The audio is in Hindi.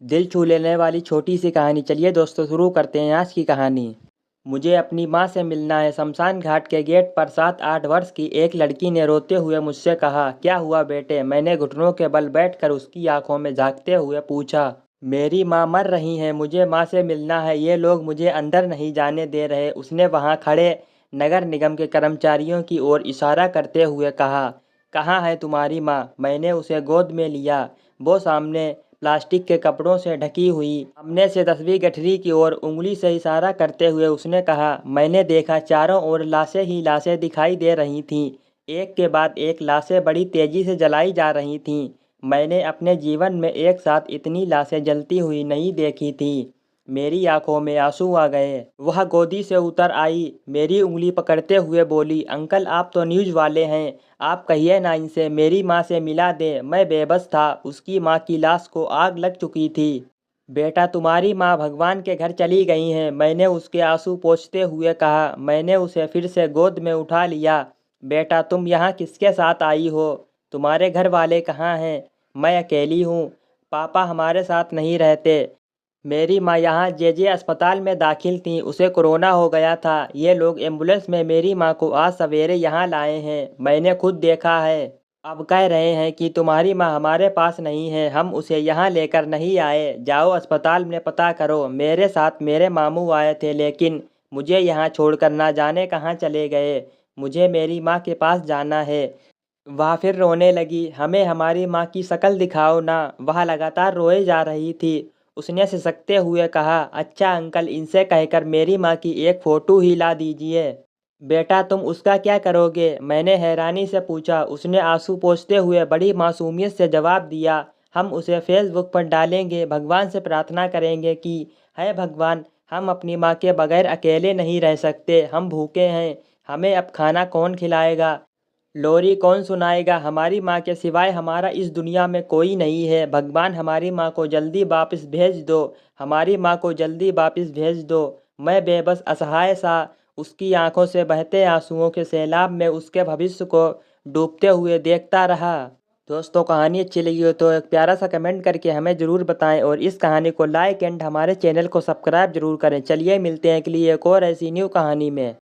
दिल छू लेने वाली छोटी सी कहानी। चलिए दोस्तों शुरू करते हैं आज की कहानी। मुझे अपनी माँ से मिलना है। शमशान घाट के गेट पर 7-8 वर्ष की एक लड़की ने रोते हुए मुझसे कहा, क्या हुआ बेटे? मैंने घुटनों के बल बैठकर उसकी आंखों में झांकते हुए पूछा, मेरी माँ मर रही हैं, मुझे माँ से मिलना है, ये लोग मुझे अंदर नहीं जाने दे रहे। उसने वहाँ खड़े नगर निगम के कर्मचारियों की ओर इशारा करते हुए कहा, कहाँ है तुम्हारी माँ? मैंने उसे गोद में लिया। वो सामने प्लास्टिक के कपड़ों से ढकी हुई सामने से 10वीं गठरी की ओर उंगली से इशारा करते हुए उसने कहा, मैंने देखा चारों ओर लाशें ही लाशें दिखाई दे रही थीं। एक के बाद एक लाशें बड़ी तेजी से जलाई जा रही थीं। मैंने अपने जीवन में एक साथ इतनी लाशें जलती हुई नहीं देखी थी। मेरी आंखों में आंसू आ गए। वह गोदी से उतर आई, मेरी उंगली पकड़ते हुए बोली, अंकल आप तो न्यूज़ वाले हैं, आप कहिए ना इनसे मेरी माँ से मिला दे। मैं बेबस था। उसकी माँ की लाश को आग लग चुकी थी। बेटा तुम्हारी माँ भगवान के घर चली गई हैं, मैंने उसके आंसू पोंछते हुए कहा। मैंने उसे फिर से गोद में उठा लिया। बेटा तुम यहाँ किसके साथ आई हो? तुम्हारे घर वाले कहाँ हैं? मैं अकेली हूँ, पापा हमारे साथ नहीं रहते। मेरी माँ यहाँ जे अस्पताल में दाखिल थी, उसे कोरोना हो गया था। ये लोग एम्बुलेंस में मेरी माँ को आज सवेरे यहाँ लाए हैं, मैंने खुद देखा है। अब कह रहे हैं कि तुम्हारी माँ हमारे पास नहीं है, हम उसे यहाँ लेकर नहीं आए। जाओ अस्पताल में पता करो। मेरे साथ मेरे मामू आए थे, लेकिन मुझे यहाँ छोड़कर ना जाने कहाँ चले गए। मुझे मेरी माँ के पास जाना है। वह फिर रोने लगी। हमें हमारी माँ की शक्ल दिखाओ ना। वह लगातार रोए जा रही थी। उसने सिसकते हुए कहा, अच्छा अंकल इनसे कहकर मेरी माँ की एक फ़ोटो ही ला दीजिए। बेटा तुम उसका क्या करोगे? मैंने हैरानी से पूछा। उसने आंसू पोंछते हुए बड़ी मासूमियत से जवाब दिया, हम उसे फेसबुक पर डालेंगे, भगवान से प्रार्थना करेंगे कि है भगवान, हम अपनी माँ के बगैर अकेले नहीं रह सकते, हम भूखे हैं, हमें अब खाना कौन खिलाएगा, लोरी कौन सुनाएगा? हमारी माँ के सिवाय हमारा इस दुनिया में कोई नहीं है। भगवान हमारी माँ को जल्दी वापस भेज दो, हमारी माँ को जल्दी वापस भेज दो। मैं बेबस असहाय सा उसकी आंखों से बहते आंसुओं के सैलाब में उसके भविष्य को डूबते हुए देखता रहा। दोस्तों कहानी अच्छी लगी हो तो एक प्यारा सा कमेंट करके हमें ज़रूर बताएं और इस कहानी को लाइक एंड हमारे चैनल को सब्सक्राइब जरूर करें। चलिए मिलते हैं अगली एक और ऐसी न्यू कहानी में।